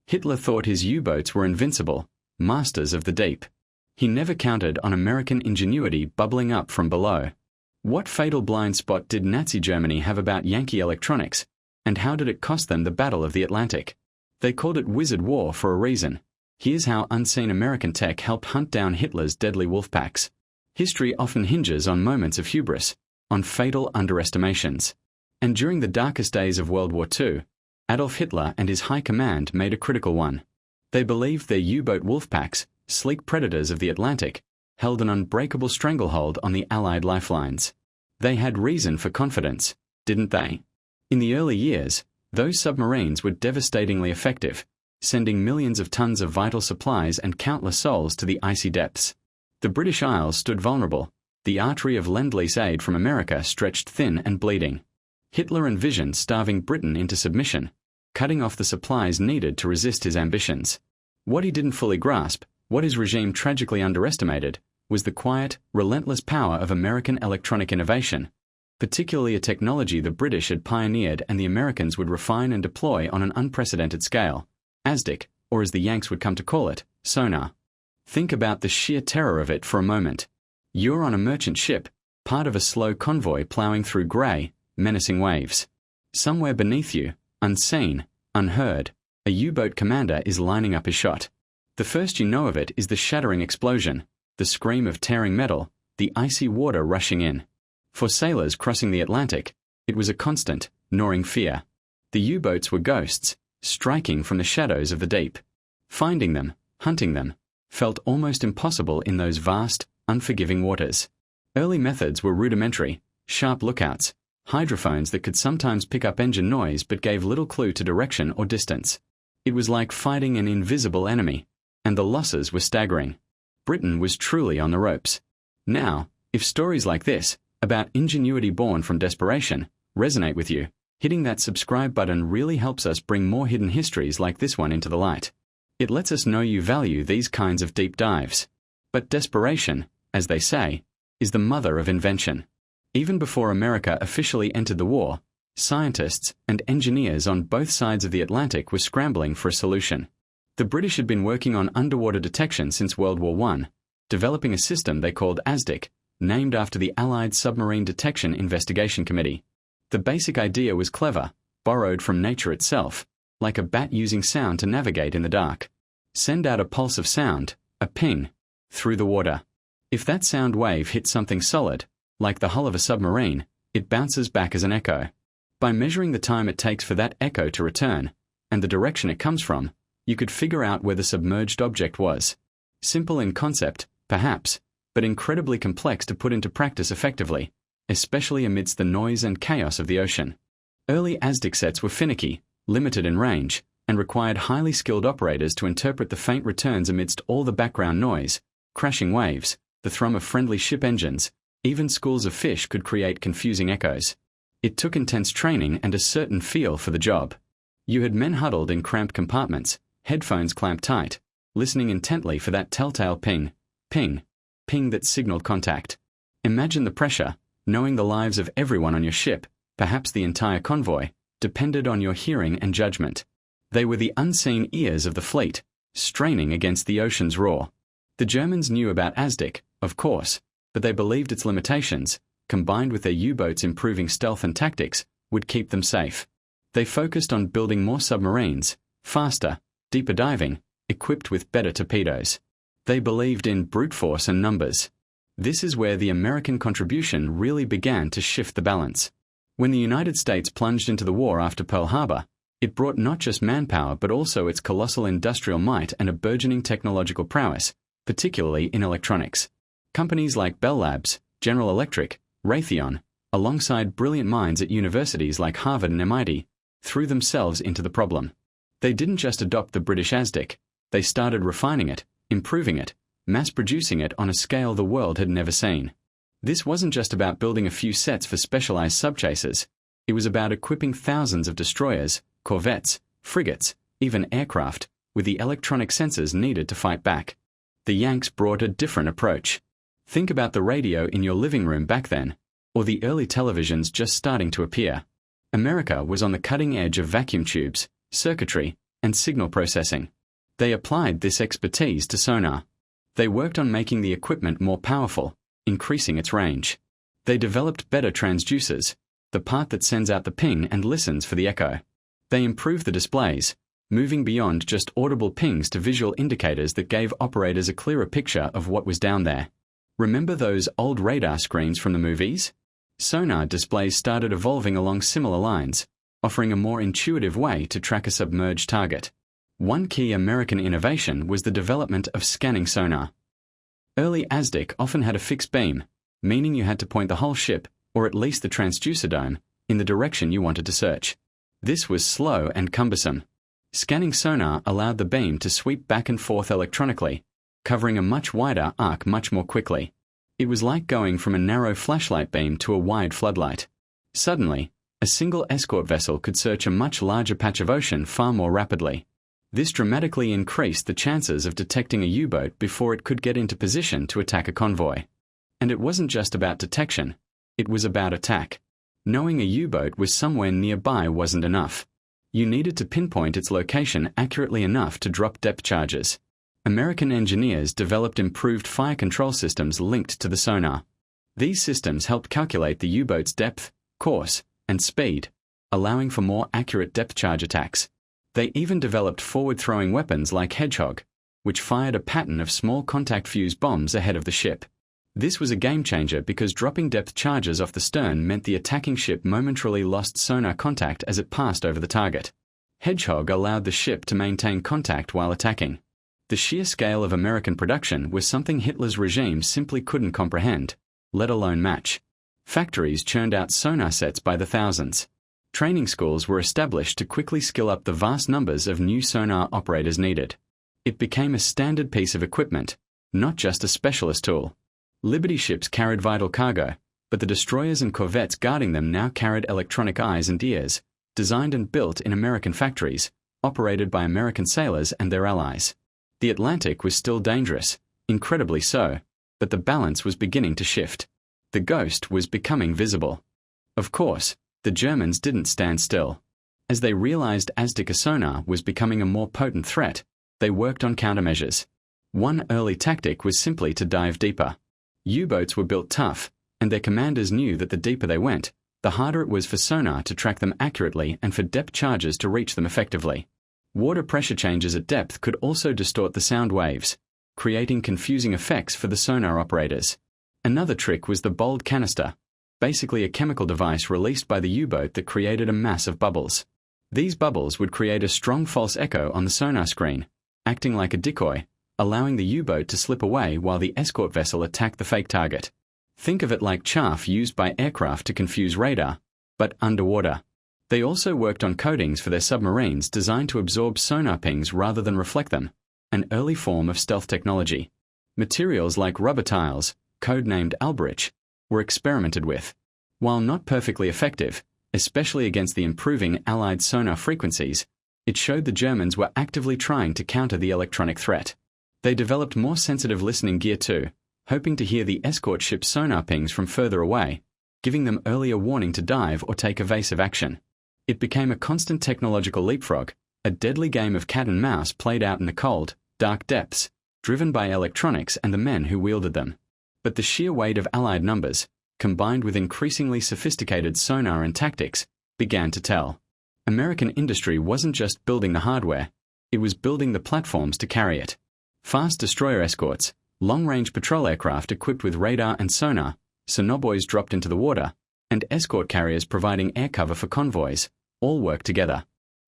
Hitler thought his U-boats were invincible, masters of the deep. He never counted on American ingenuity bubbling up from below. What fatal blind spot did Nazi Germany have about Yankee electronics, and how did it cost them the Battle of the Atlantic? They called it Wizard War for a reason. Here's how unseen American tech helped hunt down Hitler's deadly wolfpacks. History often hinges on moments of hubris, on fatal underestimations. And during the darkest days of World War II, Adolf Hitler and his high command made a critical one. They believed their U-boat wolfpacks, sleek predators of the Atlantic, held an unbreakable stranglehold on the Allied lifelines. They had reason for confidence, didn't they? In the early years, those submarines were devastatingly effective, sending millions of tons of vital supplies and countless souls to the icy depths. The British Isles stood vulnerable. The artery of Lend-Lease aid from America stretched thin and bleeding. Hitler envisioned starving Britain into submission, cutting off the supplies needed to resist his ambitions. What he didn't fully grasp, what his regime tragically underestimated, was the quiet, relentless power of American electronic innovation, particularly a technology the British had pioneered and the Americans would refine and deploy on an unprecedented scale. ASDIC, or as the Yanks would come to call it, Sonar. Think about the sheer terror of it for a moment. You're on a merchant ship, part of a slow convoy plowing through grey, menacing waves. Somewhere beneath you, unseen, unheard, a U-boat commander is lining up his shot. The first you know of it is the shattering explosion, the scream of tearing metal, the icy water rushing in. For sailors crossing the Atlantic, it was a constant, gnawing fear. The U-boats were ghosts, striking from the shadows of the deep. Finding them, hunting them, felt almost impossible in those vast, unforgiving waters. Early methods were rudimentary, sharp lookouts, hydrophones that could sometimes pick up engine noise but gave little clue to direction or distance. It was like fighting an invisible enemy, and the losses were staggering. Britain was truly on the ropes. Now, if stories like this, about ingenuity born from desperation, resonate with you, hitting that subscribe button really helps us bring more hidden histories like this one into the light. It lets us know you value these kinds of deep dives. But desperation, as they say, is the mother of invention. Even before America officially entered the war, scientists and engineers on both sides of the Atlantic were scrambling for a solution. The British had been working on underwater detection since World War I, developing a system they called ASDIC, named after the Allied Submarine Detection Investigation Committee. The basic idea was clever, borrowed from nature itself, like a bat using sound to navigate in the dark. Send out a pulse of sound, a ping, through the water. If that sound wave hits something solid, like the hull of a submarine, it bounces back as an echo. By measuring the time it takes for that echo to return, and the direction it comes from, you could figure out where the submerged object was. Simple in concept, perhaps, but incredibly complex to put into practice effectively, especially amidst the noise and chaos of the ocean. Early ASDIC sets were finicky, limited in range, and required highly skilled operators to interpret the faint returns amidst all the background noise, crashing waves, the thrum of friendly ship engines. Even schools of fish could create confusing echoes. It took intense training and a certain feel for the job. You had men huddled in cramped compartments, headphones clamped tight, listening intently for that telltale ping, ping, ping that signaled contact. Imagine the pressure, knowing the lives of everyone on your ship, perhaps the entire convoy, depended on your hearing and judgment. They were the unseen ears of the fleet, straining against the ocean's roar. The Germans knew about ASDIC, of course, but they believed its limitations, combined with their U-boats improving stealth and tactics, would keep them safe. They focused on building more submarines, faster, deeper diving, equipped with better torpedoes. They believed in brute force and numbers. This is where the American contribution really began to shift the balance. When the United States plunged into the war after Pearl Harbor, it brought not just manpower but also its colossal industrial might and a burgeoning technological prowess, particularly in electronics. Companies like Bell Labs, General Electric, Raytheon, alongside brilliant minds at universities like Harvard and MIT, threw themselves into the problem. They didn't just adopt the British ASDIC, they started refining it, improving it, mass-producing it on a scale the world had never seen. This wasn't just about building a few sets for specialized subchasers. It was about equipping thousands of destroyers, corvettes, frigates, even aircraft, with the electronic sensors needed to fight back. The Yanks brought a different approach. Think about the radio in your living room back then, or the early televisions just starting to appear. America was on the cutting edge of vacuum tubes, circuitry, and signal processing. They applied this expertise to sonar. They worked on making the equipment more powerful, increasing its range. They developed better transducers, the part that sends out the ping and listens for the echo. They improved the displays, moving beyond just audible pings to visual indicators that gave operators a clearer picture of what was down there. Remember those old radar screens from the movies? Sonar displays started evolving along similar lines, offering a more intuitive way to track a submerged target. One key American innovation was the development of scanning sonar. Early ASDIC often had a fixed beam, meaning you had to point the whole ship, or at least the transducer dome, in the direction you wanted to search. This was slow and cumbersome. Scanning sonar allowed the beam to sweep back and forth electronically, covering a much wider arc much more quickly. It was like going from a narrow flashlight beam to a wide floodlight. Suddenly, a single escort vessel could search a much larger patch of ocean far more rapidly. This dramatically increased the chances of detecting a U-boat before it could get into position to attack a convoy. And it wasn't just about detection, it was about attack. Knowing a U-boat was somewhere nearby wasn't enough. You needed to pinpoint its location accurately enough to drop depth charges. American engineers developed improved fire control systems linked to the sonar. These systems helped calculate the U-boat's depth, course, and speed, allowing for more accurate depth charge attacks. They even developed forward-throwing weapons like Hedgehog, which fired a pattern of small contact fuse bombs ahead of the ship. This was a game-changer because dropping depth charges off the stern meant the attacking ship momentarily lost sonar contact as it passed over the target. Hedgehog allowed the ship to maintain contact while attacking. The sheer scale of American production was something Hitler's regime simply couldn't comprehend, let alone match. Factories churned out sonar sets by the thousands. Training schools were established to quickly skill up the vast numbers of new sonar operators needed. It became a standard piece of equipment, not just a specialist tool. Liberty ships carried vital cargo, but the destroyers and corvettes guarding them now carried electronic eyes and ears, designed and built in American factories, operated by American sailors and their allies. The Atlantic was still dangerous, incredibly so, but the balance was beginning to shift. The ghost was becoming visible. Of course, the Germans didn't stand still. As they realized ASDIC sonar was becoming a more potent threat, they worked on countermeasures. One early tactic was simply to dive deeper. U-boats were built tough, and their commanders knew that the deeper they went, the harder it was for sonar to track them accurately and for depth charges to reach them effectively. Water pressure changes at depth could also distort the sound waves, creating confusing effects for the sonar operators. Another trick was the bold canister, basically a chemical device released by the U-boat that created a mass of bubbles. These bubbles would create a strong false echo on the sonar screen, acting like a decoy, allowing the U-boat to slip away while the escort vessel attacked the fake target. Think of it like chaff used by aircraft to confuse radar, but underwater. They also worked on coatings for their submarines designed to absorb sonar pings rather than reflect them, an early form of stealth technology. Materials like rubber tiles, codenamed Alberich, were experimented with. While not perfectly effective, especially against the improving Allied sonar frequencies, it showed the Germans were actively trying to counter the electronic threat. They developed more sensitive listening gear too, hoping to hear the escort ship's sonar pings from further away, giving them earlier warning to dive or take evasive action. It became a constant technological leapfrog, a deadly game of cat and mouse played out in the cold, dark depths, driven by electronics and the men who wielded them. But the sheer weight of Allied numbers, combined with increasingly sophisticated sonar and tactics, began to tell. American industry wasn't just building the hardware, it was building the platforms to carry it. Fast destroyer escorts, long-range patrol aircraft equipped with radar and sonar, sonobuoys dropped into the water, and escort carriers providing air cover for convoys, all worked together.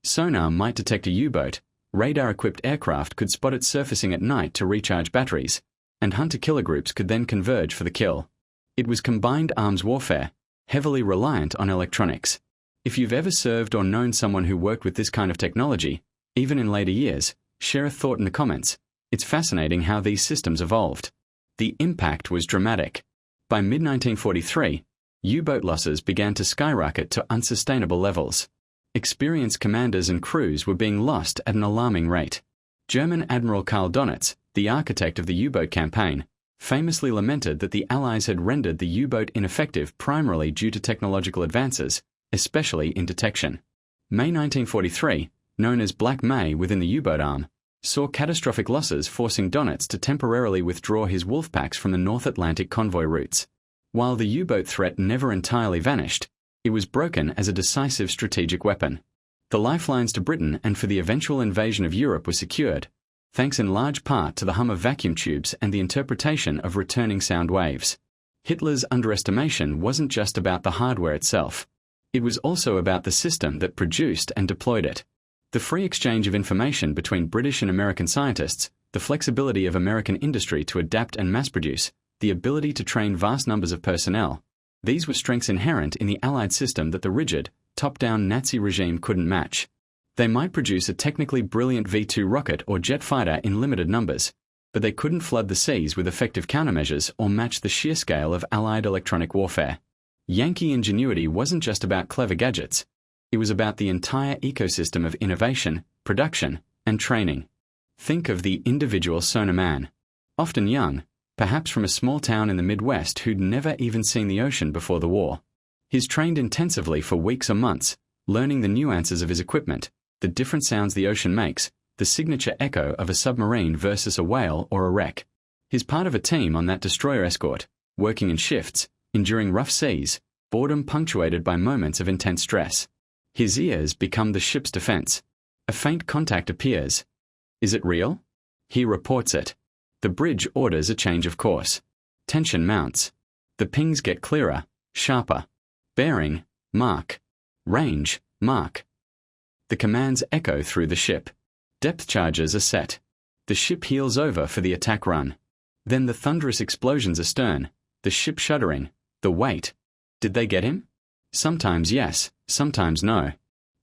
Sonar might detect a U-boat, radar-equipped aircraft could spot it surfacing at night to recharge batteries, and hunter-killer groups could then converge for the kill. It was combined arms warfare, heavily reliant on electronics. If you've ever served or known someone who worked with this kind of technology, even in later years, share a thought in the comments. It's fascinating how these systems evolved. The impact was dramatic. By mid-1943, U-boat losses began to skyrocket to unsustainable levels. Experienced commanders and crews were being lost at an alarming rate. German Admiral Karl Donitz, the architect of the U-boat campaign, famously lamented that the Allies had rendered the U-boat ineffective primarily due to technological advances, especially in detection. May 1943, known as Black May within the U-boat arm, saw catastrophic losses, forcing Donitz to temporarily withdraw his wolfpacks from the North Atlantic convoy routes. While the U-boat threat never entirely vanished, it was broken as a decisive strategic weapon. The lifelines to Britain and for the eventual invasion of Europe were secured, thanks in large part to the hum of vacuum tubes and the interpretation of returning sound waves. Hitler's underestimation wasn't just about the hardware itself. It was also about the system that produced and deployed it. The free exchange of information between British and American scientists, the flexibility of American industry to adapt and mass-produce, the ability to train vast numbers of personnel, these were strengths inherent in the Allied system that the rigid, top-down Nazi regime couldn't match. They might produce a technically brilliant V-2 rocket or jet fighter in limited numbers, but they couldn't flood the seas with effective countermeasures or match the sheer scale of Allied electronic warfare. Yankee ingenuity wasn't just about clever gadgets. It was about the entire ecosystem of innovation, production, and training. Think of the individual Sonar man, often young, perhaps from a small town in the Midwest who'd never even seen the ocean before the war. He's trained intensively for weeks or months, learning the nuances of his equipment, the different sounds the ocean makes, the signature echo of a submarine versus a whale or a wreck. He's part of a team on that destroyer escort, working in shifts, enduring rough seas, boredom punctuated by moments of intense stress. His ears become the ship's defense. A faint contact appears. Is it real? He reports it. The bridge orders a change of course. Tension mounts. The pings get clearer, sharper. Bearing, mark. Range, mark. The commands echo through the ship. Depth charges are set. The ship heels over for the attack run. Then the thunderous explosions astern, the ship shuddering, the weight. Did they get him? Sometimes yes, sometimes no.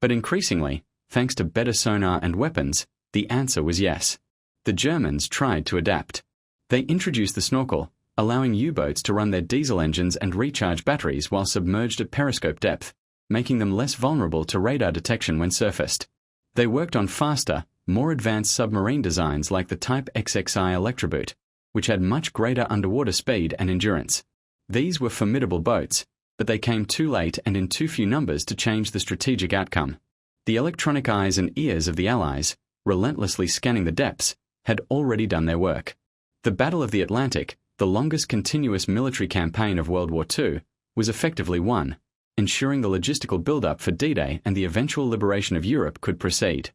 But increasingly, thanks to better sonar and weapons, the answer was yes. The Germans tried to adapt. They introduced the snorkel, allowing U-boats to run their diesel engines and recharge batteries while submerged at periscope depth, making them less vulnerable to radar detection when surfaced. They worked on faster, more advanced submarine designs like the Type XXI Electroboot, which had much greater underwater speed and endurance. These were formidable boats, but they came too late and in too few numbers to change the strategic outcome. The electronic eyes and ears of the Allies, relentlessly scanning the depths, had already done their work. The Battle of the Atlantic, the longest continuous military campaign of World War II, was effectively won, ensuring the logistical build-up for D-Day and the eventual liberation of Europe could proceed.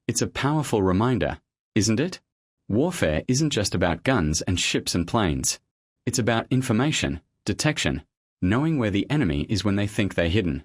It's a powerful reminder, isn't it? Warfare isn't just about guns and ships and planes. It's about information, detection, knowing where the enemy is when they think they're hidden.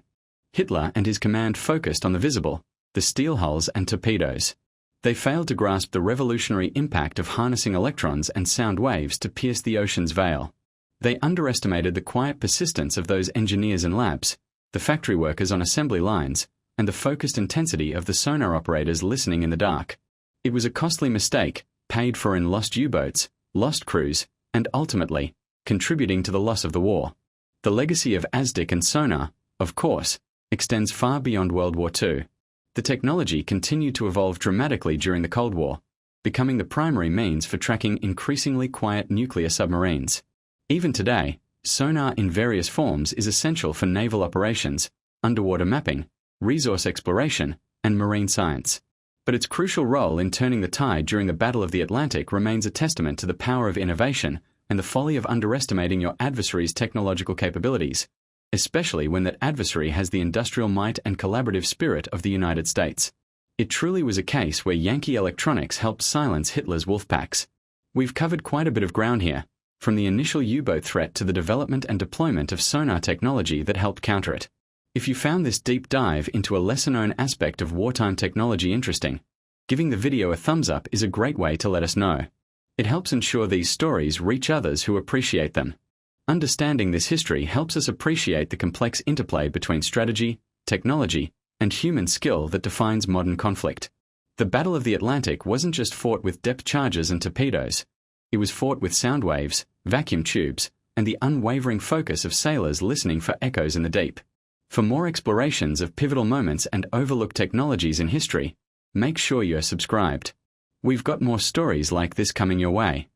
Hitler and his command focused on the visible, the steel hulls and torpedoes. They failed to grasp the revolutionary impact of harnessing electrons and sound waves to pierce the ocean's veil. They underestimated the quiet persistence of those engineers in labs, the factory workers on assembly lines, and the focused intensity of the sonar operators listening in the dark. It was a costly mistake, paid for in lost U-boats, lost crews, and ultimately, contributing to the loss of the war. The legacy of ASDIC and Sonar, of course, extends far beyond World War II. The technology continued to evolve dramatically during the Cold War, becoming the primary means for tracking increasingly quiet nuclear submarines. Even today, sonar in various forms is essential for naval operations, underwater mapping, resource exploration, and marine science. But its crucial role in turning the tide during the Battle of the Atlantic remains a testament to the power of innovation and the folly of underestimating your adversary's technological capabilities, especially when that adversary has the industrial might and collaborative spirit of the United States. It truly was a case where Yankee electronics helped silence Hitler's wolfpacks. We've covered quite a bit of ground here, from the initial U-boat threat to the development and deployment of sonar technology that helped counter it. If you found this deep dive into a lesser-known aspect of wartime technology interesting, giving the video a thumbs up is a great way to let us know. It helps ensure these stories reach others who appreciate them. Understanding this history helps us appreciate the complex interplay between strategy, technology, and human skill that defines modern conflict. The Battle of the Atlantic wasn't just fought with depth charges and torpedoes. It was fought with sound waves, vacuum tubes, and the unwavering focus of sailors listening for echoes in the deep. For more explorations of pivotal moments and overlooked technologies in history, make sure you're subscribed. We've got more stories like this coming your way.